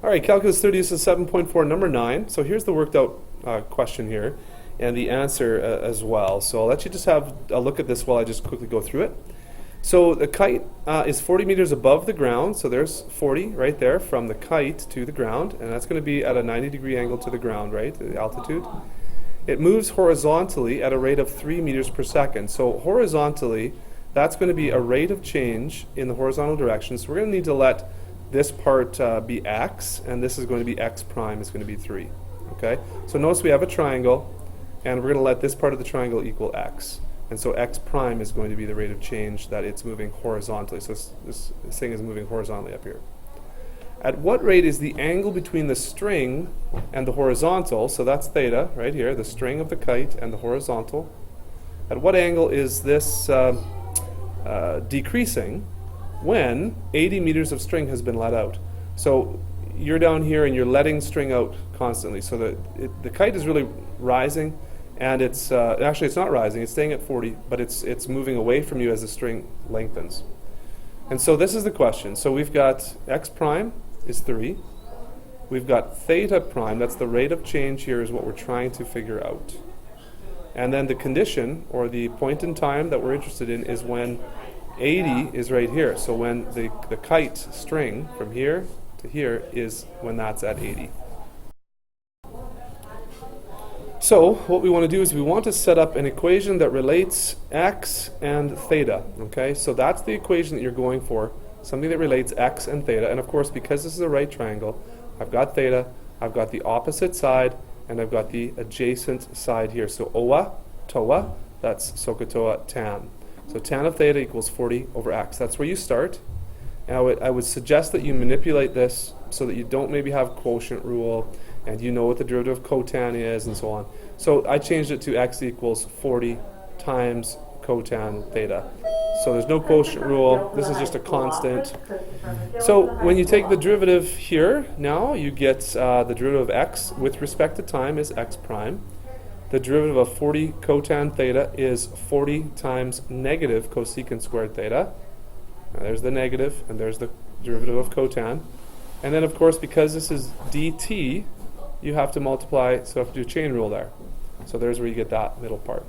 All right, Calculus 30 is 7.4, number 9. So here's the worked out question here, and the answer as well. So I'll let you just have a look at this while I just quickly go through it. So the kite is 40 meters above the ground, so there's 40 right there from the kite to the ground, and that's going to be at a 90-degree angle to the ground, right, the altitude. It moves horizontally at a rate of 3 meters per second. So horizontally, that's going to be a rate of change in the horizontal direction. So we're going to need to let this part be x, and this is going to be x prime is going to be 3. Okay? So notice we have a triangle, and we're going to let this part of the triangle equal x. And so x prime is going to be the rate of change that it's moving horizontally. So this thing is moving horizontally up here. At what rate is the angle between the string and the horizontal, so that's theta right here, the string of the kite and the horizontal, at what angle is this decreasing when 80 meters of string has been let out? So you're down here and you're letting string out constantly. So the kite is really rising, and it's actually it's not rising, it's staying at 40, but it's moving away from you as the string lengthens. And so this is the question. So we've got x prime is 3. We've got theta prime, that's the rate of change here, is what we're trying to figure out. And then the condition, or the point in time that we're interested in, is when 80 is right here. So when the kite string from here to here is when that's at 80. So what we want to do is we want to set up an equation that relates x and theta. Okay, so that's the equation that you're going for, something that relates x and theta. And of course, because this is a right triangle, I've got theta, I've got the opposite side, and I've got the adjacent side here. So oa, toa, that's SOHCAHTOA tan. So tan of theta equals 40 over x. That's where you start. And I would suggest that you manipulate this so that you don't maybe have quotient rule, and you know what the derivative of cotan is, and so on. So I changed it to x equals 40 times cotan theta. So there's no quotient rule. This is just a constant. So when you take the derivative here, now you get the derivative of x with respect to time is x prime. The derivative of 40 cotan theta is 40 times negative cosecant squared theta. Now there's the negative, and there's the derivative of cotan. And then, of course, because this is dt, you have to multiply, so you have to do a chain rule there. So there's where you get that middle part.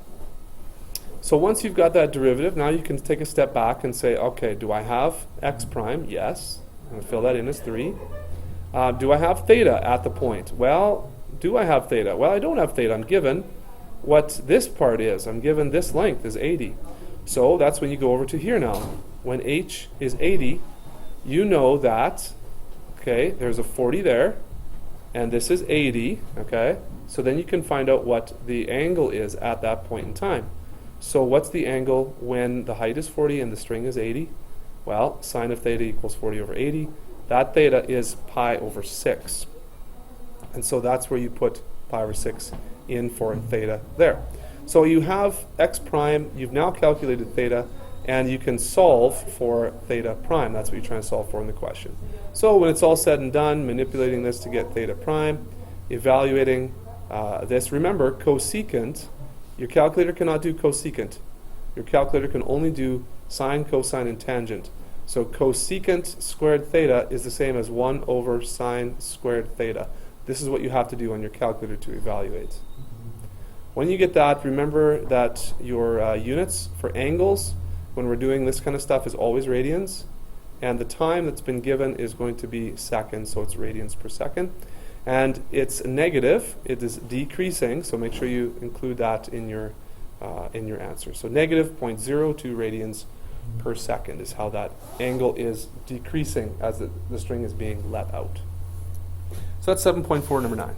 So once you've got that derivative, now you can take a step back and say, okay, do I have x prime? Yes. I'm going to fill that in as 3. Do I have theta at the point? Well, do I have theta? Well, I don't have theta. I'm given what this part is. I'm given this length is 80. So that's when you go over to here now. When h is 80, you know that, okay, there's a 40 there, and this is 80, okay? So then you can find out what the angle is at that point in time. So what's the angle when the height is 40 and the string is 80? Well, sine of theta equals 40 over 80. That theta is pi over 6. And so that's where you put pi over 6 in for theta there. So you have x prime, you've now calculated theta, and you can solve for theta prime. That's what you're trying to solve for in the question. So when it's all said and done, manipulating this to get theta prime, evaluating this, remember cosecant, your calculator cannot do cosecant. Your calculator can only do sine, cosine, and tangent. So cosecant squared theta is the same as 1 over sine squared theta. This is what you have to do on your calculator to evaluate. When you get that, remember that your units for angles, when we're doing this kind of stuff, is always radians. And the time that's been given is going to be seconds, so it's radians per second. And it's negative, it is decreasing, so make sure you include that in your answer. So negative 0.02 radians per second is how that angle is decreasing as the string is being let out. So that's 7.4, number 9.